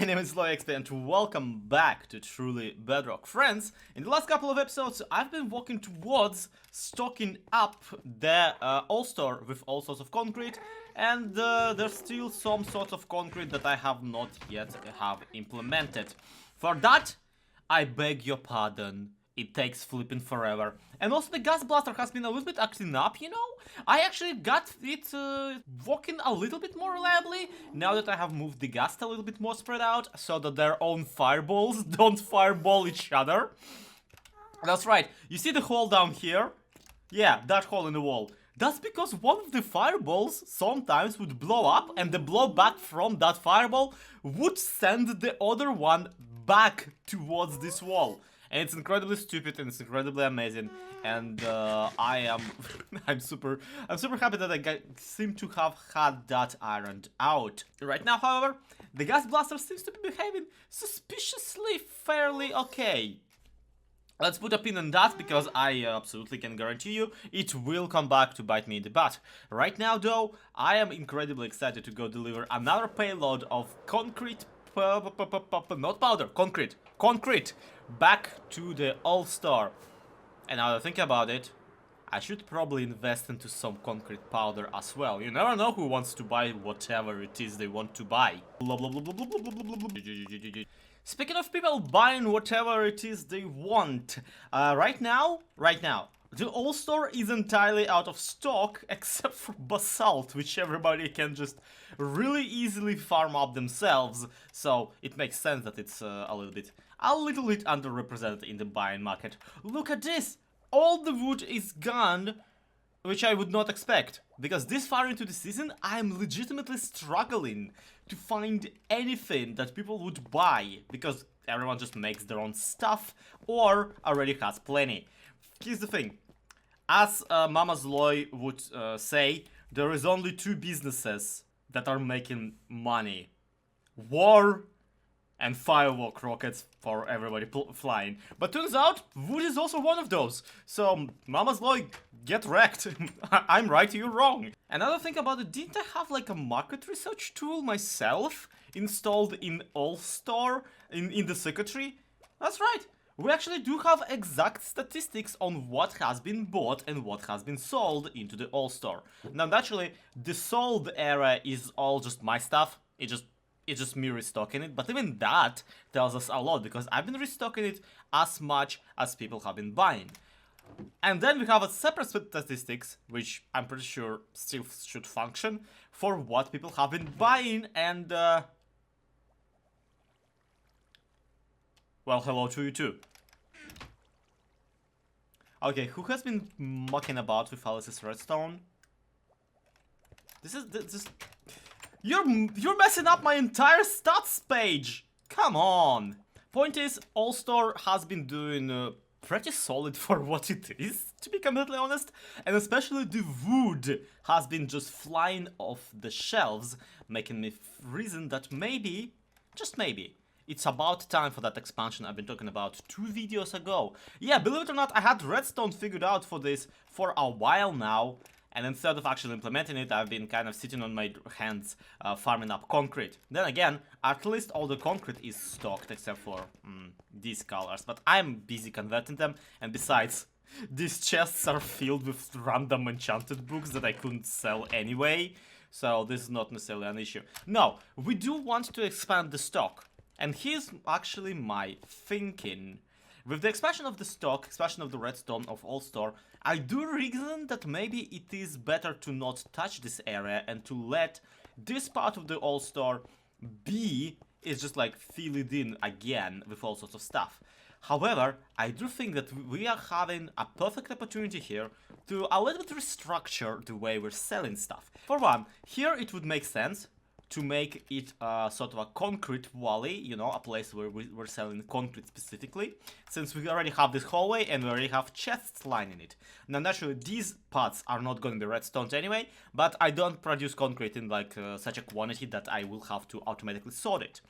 name is LoyXP and welcome back to Truly Bedrock. Friends, in the last couple of episodes I've been working towards stocking up the all-store with all sorts of concrete, and there's still some sorts of concrete that I have not yet implemented. For that, I beg your pardon. It takes flipping forever. And also the gas blaster has been a little bit acting up, you know? I actually got it working a little bit more reliably now that I have moved the gas a little bit more spread out so that their own fireballs don't fireball each other. That's right. You see the hole down here? Yeah, that hole in the wall. That's because one of the fireballs sometimes would blow up, and the blowback from that fireball would send the other one back towards this wall. And it's incredibly stupid and it's incredibly amazing, and I'm super happy that I seem to have had that ironed out. Right now, however, the gas blaster seems to be behaving suspiciously fairly okay. Let's put a pin on that, because I absolutely can guarantee you it will come back to bite me in the butt. Right now, though, I am incredibly excited to go deliver another payload of concrete, not powder, concrete, back to the all-star. And now that I think about it, I should probably invest into some concrete powder as well. You never know who wants to buy whatever it is they want to buy. Blah, blah, blah, blah, blah, blah, blah, blah. Speaking of people buying whatever it is they want, right now, the all-store is entirely out of stock except for basalt, which everybody can just really easily farm up themselves. So it makes sense that it's a little bit underrepresented in the buying market. Look at this! All the wood is gone, which I would not expect, because this far into the season I'm legitimately struggling to find anything that people would buy, because everyone just makes their own stuff or already has plenty. Here's the thing. As Mama's Loy would say, there is only two businesses that are making money: war and firework rockets for everybody flying. But turns out, wood is also one of those. So, Mama's Loy, get wrecked. I'm right, you're wrong. Another thing about it, didn't I have like a market research tool myself installed in All-Star, in the circuitry? That's right. We actually do have exact statistics on what has been bought and what has been sold into the All-Star. Now, naturally, the sold area is all just my stuff. It's just me restocking it, but even that tells us a lot, because I've been restocking it as much as people have been buying. And then we have a separate statistics, which I'm pretty sure still should function, for what people have been buying, and well, hello to you too. Okay, who has been mucking about with Alice's redstone? This You're messing up my entire stats page! Come on! Point is, All-Star has been doing pretty solid for what it is, to be completely honest, and especially the wood has been just flying off the shelves, making me reason that maybe, just maybe, it's about time for that expansion I've been talking about 2 videos ago. Yeah, believe it or not, I had redstone figured out for this for a while now, and instead of actually implementing it, I've been kind of sitting on my hands farming up concrete. Then again, at least all the concrete is stocked except for these colors, but I'm busy converting them, and besides, these chests are filled with random enchanted books that I couldn't sell anyway, so this is not necessarily an issue. No, we do want to expand the stock. And here's actually my thinking. With the expansion of the stock, expansion of the redstone of All-Star, I do reason that maybe it is better to not touch this area and to let this part of the All-Star be, is just like fill it in again with all sorts of stuff. However, I do think that we are having a perfect opportunity here to a little bit restructure the way we're selling stuff. For one, here it would make sense to make it sort of a concrete valley, you know, a place where we're selling concrete specifically, since we already have this hallway and we already have chests lining it. Now, naturally, these parts are not going to be redstones anyway, but I don't produce concrete in like such a quantity that I will have to automatically sort it.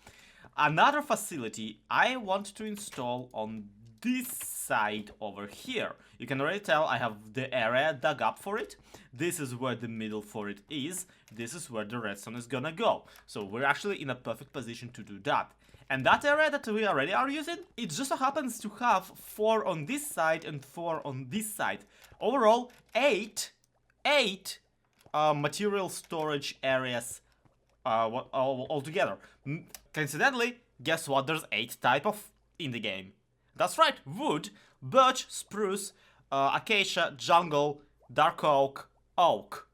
Another facility I want to install on this side over here. You can already tell I have the area dug up for it. This is where the middle for it is. This is where the redstone is gonna go. So we're actually in a perfect position to do that. And that area that we already are using, it just so happens to have 4 on this side and 4 on this side. Overall, 8 material storage areas altogether. Coincidentally, guess what? There's 8 type of in the game. That's right, wood, birch, spruce, acacia, jungle, dark oak, oak.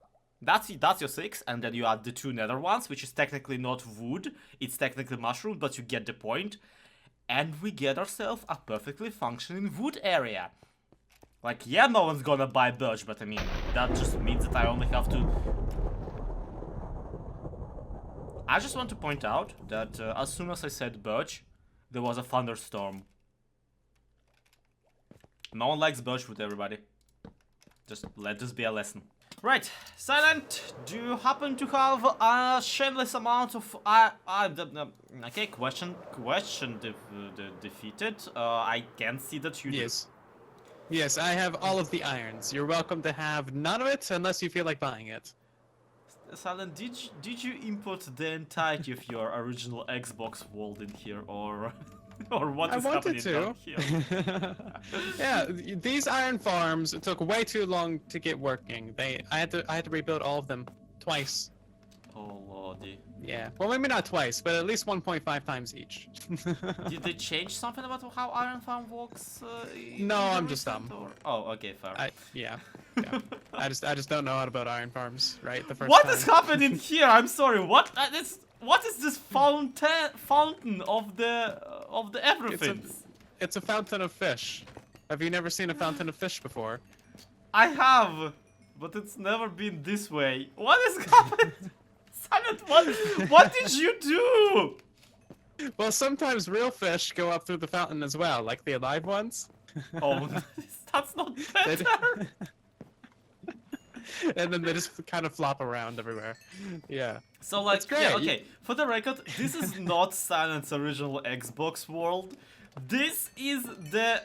That's your 6, and then you add the 2 nether ones, which is technically not wood, it's technically mushroom, but you get the point. And we get ourselves a perfectly functioning wood area. Like, yeah, no one's gonna buy birch, but I mean, that just means that I only have to... I just want to point out that as soon as I said birch, there was a thunderstorm. No one likes birchwood, everybody. Just let this be a lesson. Right, Silent, do you happen to have a shameless amount of... okay, question defeated. I can see that you do. Yes, I have all of the irons. You're welcome to have none of it unless you feel like buying it. Silent, did you import the entirety of your original Xbox world in here, or... or what is happening down here? Yeah, these iron farms took way too long to get working. I had to rebuild all of them twice. Oh lordy. Yeah, well maybe not twice, but at least 1.5 times each. Did they change something about how iron farm works? No, I'm just dumb. Or... Oh, okay, fair. Yeah. I just don't know how to build iron farms, right? The first What time. is happening here? I'm sorry. What is this fountain of the everything? It's a fountain of fish. Have you never seen a fountain of fish before? I have, but it's never been this way. What is happening? Silent, what did you do? Well, sometimes real fish go up through the fountain as well, like the alive ones. Oh, that's not better. And then they just kind of flop around everywhere. Yeah. So like, yeah, okay. For the record, this is not Silent's original Xbox world. This is the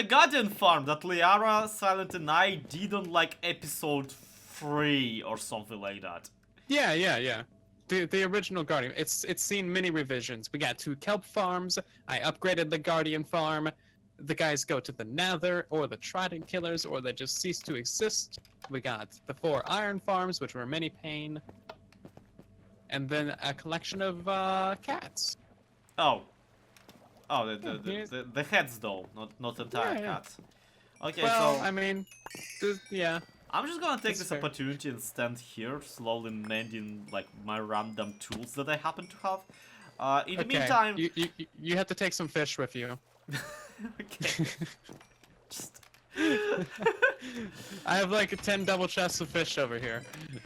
Guardian farm that Liara, Silent, and I did on like episode 3 or something like that. Yeah. The original Guardian. It's seen many revisions. We got 2 kelp farms. I upgraded the Guardian farm. The guys go to the Nether, or the Trident Killers, or they just cease to exist. We got the 4 iron farms, which were many pain. And then a collection of cats. Oh, the heads though, not entire cats. Okay, well, so I mean, yeah. I'm just gonna take this fair. opportunity and stand here, slowly mending like my random tools that I happen to have. In the meantime, you have to take some fish with you. Okay. Just... I have like 10 double chests of fish over here.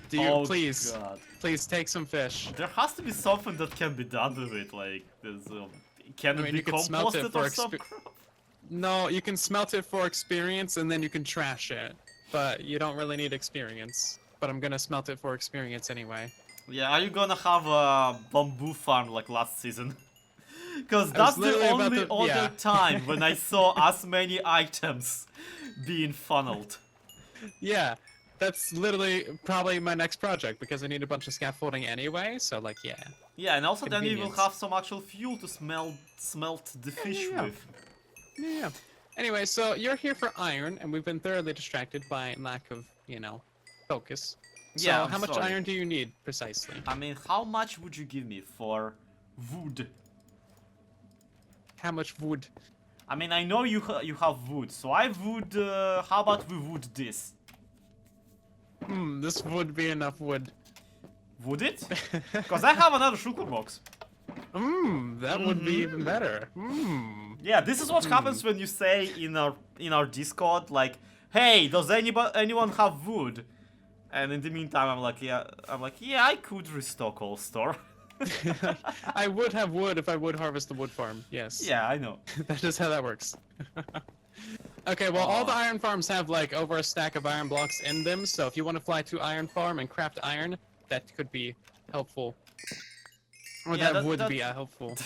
Do you please take some fish? There has to be something that can be done with it, like there's can it be composted or something? No, you can smelt it for experience and then you can trash it. But you don't really need experience. But I'm gonna smelt it for experience anyway. Yeah, are you gonna have a bamboo farm like last season? Because that's the only other time when I saw as many items being funneled. Yeah, that's literally probably my next project because I need a bunch of scaffolding anyway, so like, yeah. Yeah, and also then you will have some actual fuel to smelt the fish with. Yeah. Anyway, so you're here for iron, and we've been thoroughly distracted by lack of, focus. So Yeah, how much iron do you need, precisely? I mean, how much would you give me for wood? How much wood? I mean, I know you have wood, so I would, how about we wood this? This would be enough wood. Would it? Because I have another sugar box. That would be even better. Yeah, this is what happens when you say in our Discord, like, hey, does anyone have wood? And in the meantime, I'm like, yeah, I could restock all store. I would have wood if I would harvest the wood farm, yes. Yeah, I know. That is how that works. Okay, well, all the iron farms have, like, over a stack of iron blocks in them, so if you want to fly to Iron Farm and craft iron, that could be helpful. Or yeah, that would be helpful.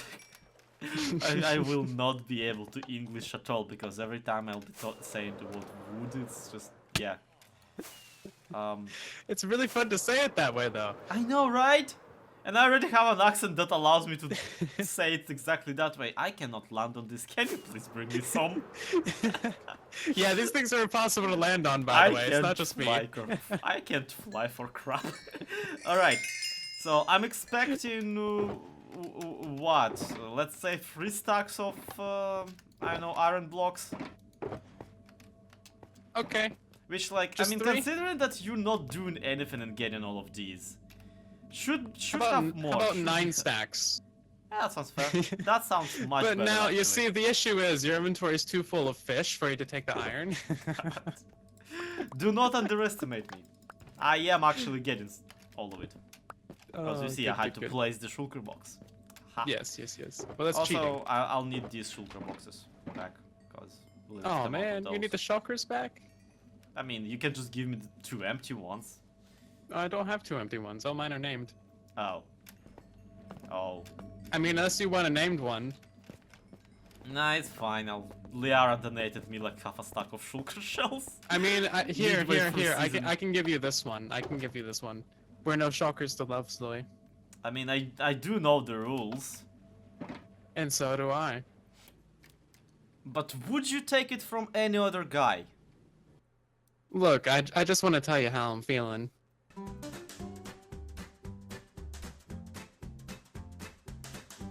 I will not be able to English at all because every time I'll be saying the word wood, it's just yeah. It's really fun to say it that way, though. I know, right? And I already have an accent that allows me to say it exactly that way. I cannot land on this. Can you please bring me some? Yeah, these things are impossible to land on, by the way. It's not just me. I can't fly for crap. Alright, so I'm expecting, what? Let's say 3 stacks of, I don't know, iron blocks. Okay. Which, like, Just I mean, 3? considering that you're not doing anything and getting all of these, should How have more. about 9 stacks? Yeah, that sounds fair. That sounds much better. But now, actually. you see, the issue is your inventory is too full of fish for you to take the iron. Do not underestimate me. I am actually getting all of it. Because you see, good, I had good, to good. place the shulker box. Ha. Yes. Well, that's Also, cheating. I'll need these shulker boxes back. Because Oh man, you need the shulkers back? I mean, you can just give me the 2 empty ones. I don't have 2 empty ones. All mine are named. Oh. Oh. I mean, unless you want a named one. Nah, it's fine. Liara donated me like half a stack of shulker shells. I mean, here. season. I can give you this one. We're no shulkers to love, Slowy. I mean, I do know the rules. And so do I. But would you take it from any other guy? Look, I just want to tell you how I'm feeling.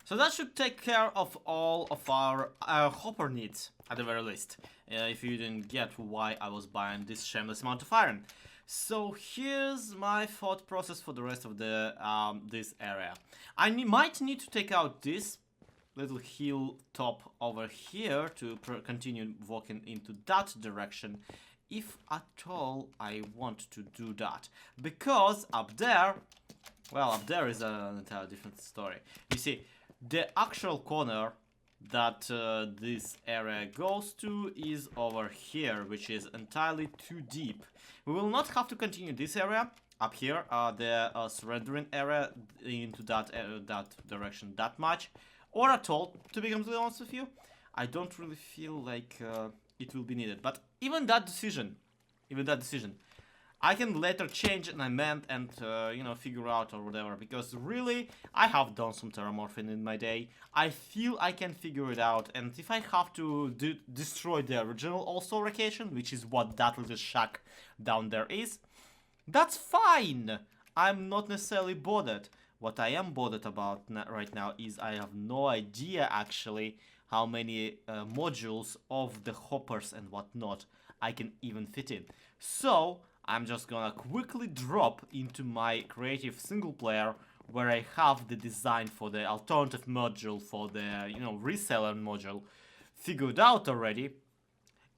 So that should take care of all of our hopper needs, at the very least. If you didn't get why I was buying this shameless amount of iron. So here's my thought process for the rest of the this area. I might need to take out this little hilltop over here to continue walking into that direction, if at all I want to do that. Because up there, well, up there is an entirely different story. You see, the actual corner that this area goes to is over here, which is entirely too deep. We will not have to continue this area up here, the surrendering area into that direction that much, or at all, to be completely honest with you. I don't really feel like it will be needed. But even that decision, I can later change and amend and, you know, figure out or whatever. Because really, I have done some terramorphing in my day. I feel I can figure it out. And if I have to destroy the original All-Star location, which is what that little shack down there is, that's fine. I'm not necessarily bothered. What I am bothered about right now is I have no idea actually how many modules of the hoppers and whatnot I can even fit in. So I'm just gonna quickly drop into my creative single player where I have the design for the alternative module for the, you know, reseller module figured out already,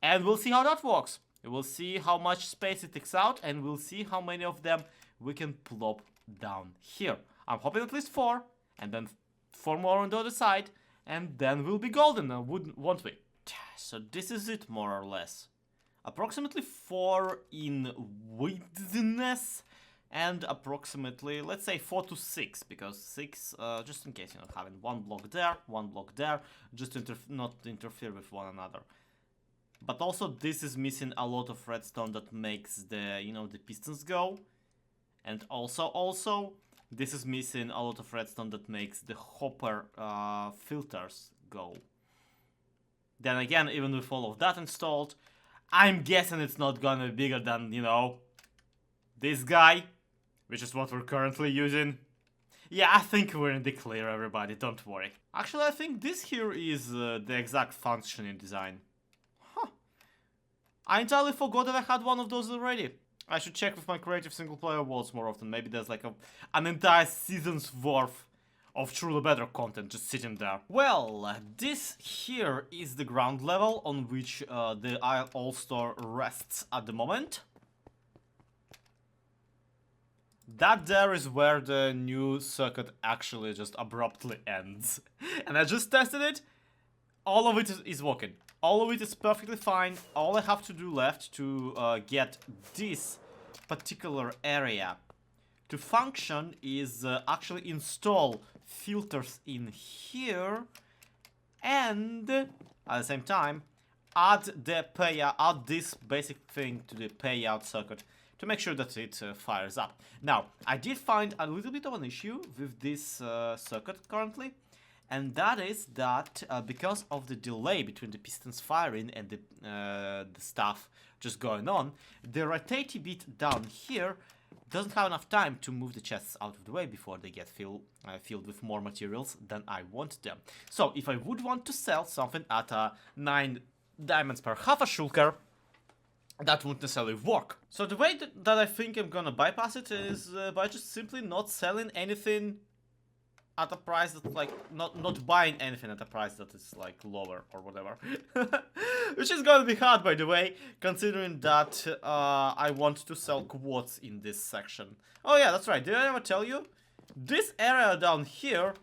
and we'll see how that works. We'll see how much space it takes out, and we'll see how many of them we can plop down here. I'm hoping at least 4, and then 4 more on the other side, and then we'll be golden, won't we? So this is it, more or less. Approximately 4 in widthness, and approximately, let's say 4 to 6, because 6, just in case, you know, having 1 block there, just to not interfere with one another. But also, this is missing a lot of redstone that makes the, you know, the pistons go. And also, this is missing a lot of redstone that makes the hopper filters go. Then again, even with all of that installed, I'm guessing it's not gonna be bigger than, you know, this guy, which is what we're currently using. Yeah, I think we're in the clear, everybody, don't worry. Actually, I think this here is the exact functioning design. I entirely forgot that I had one of those already. I should check with my creative single player worlds more often. Maybe there's like an entire season's worth of truly Bedrock content just sitting there. Well, this here is the ground level on which the All-Star rests at the moment. That there is where the new circuit actually just abruptly ends. And I just tested it. All of it is working. All of it is perfectly fine. All I have to do left to get this particular area to function is actually install filters in here and at the same time add this basic thing to the payout circuit to make sure that it fires up. Now, I did find a little bit of an issue with this circuit currently, and that is that because of the delay between the pistons firing and the stuff just going on, the rotating bit down here doesn't have enough time to move the chests out of the way before they get filled with more materials than I want them. So if I would want to sell something at 9 diamonds per half a shulker, that wouldn't necessarily work. So the way that I think I'm gonna bypass it is by just simply not selling anything at a price that, like, not buying anything at a price that is like lower or whatever. Which is gonna be hard, by the way, considering that I want to sell quartz in this section. Oh yeah, that's right, did I ever tell you? This area down here,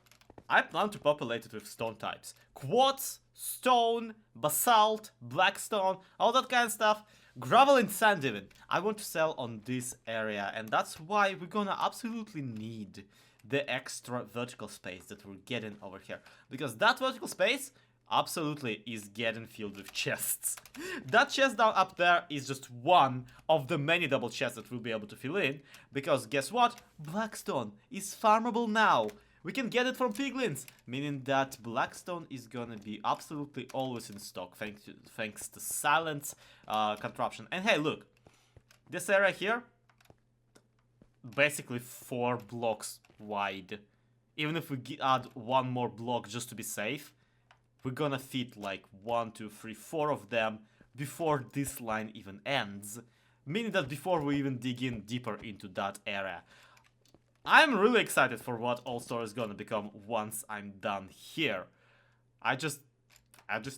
I plan to populate it with stone types. Quartz, stone, basalt, blackstone, all that kind of stuff. Gravel and sand even. I want to sell on this area, and that's why we're gonna absolutely need the extra vertical space that we're getting over here. Because that vertical space absolutely is getting filled with chests. That chest down up there is just one of the many double chests that we'll be able to fill in. Because guess what? Blackstone is farmable now. We can get it from piglins, meaning that blackstone is gonna be absolutely always in stock thanks to silence contraption. And hey, look, this area here, basically 4 blocks wide. Even if we add 1 more block just to be safe, we're gonna fit like 1, 2, 3, 4 of them before this line even ends, meaning that before we even dig in deeper into that area. I'm really excited for what All-Star is gonna become once I'm done here. I just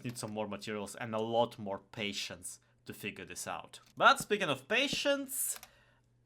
need some more materials and a lot more patience to figure this out. But speaking of patience,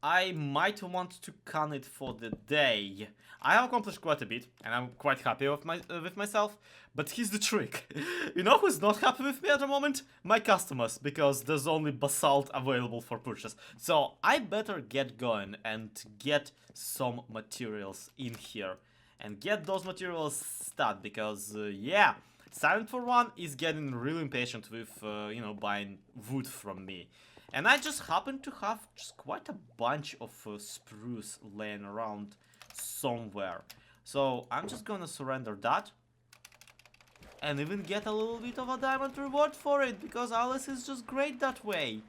I might want to can it for the day. I have accomplished quite a bit, and I'm quite happy with myself, but here's the trick. You know who's not happy with me at the moment? My customers, because there's only basalt available for purchase. So I better get going and get some materials in here. And get those materials stat, because yeah, Silent for one is getting really impatient with, you know, buying wood from me. And I just happen to have just quite a bunch of spruce laying around somewhere. So I'm just gonna surrender that. And even get a little bit of a diamond reward for it, because Alice is just great that way.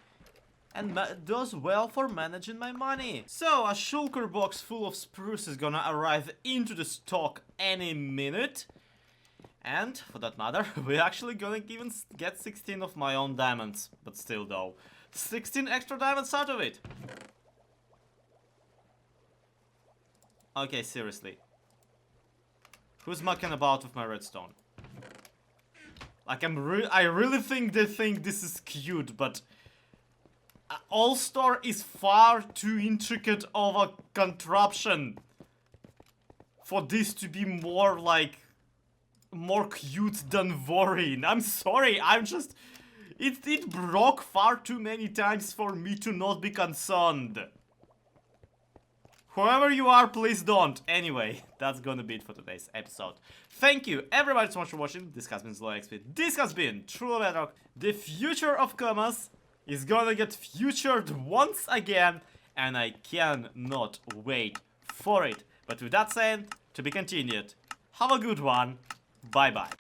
And does well for managing my money. So a shulker box full of spruce is gonna arrive into the stock any minute. And, for that matter, we're actually gonna even get 16 of my own diamonds. But still though, 16 extra diamonds out of it. Okay, seriously. Who's mucking about with my redstone? Like, I really think they think this is cute, but All-Star is far too intricate of a contraption for this to be more like more cute than Vorin. I'm sorry, I'm just it broke far too many times for me to not be concerned. Whoever you are, please don't. Anyway, that's gonna be it for today's episode. Thank you everybody so much for watching. This has been ZloXP. This has been True Bedrock. The future of commerce is gonna get futured once again, and I cannot wait for it. But with that said, to be continued. Have a good one. Bye bye.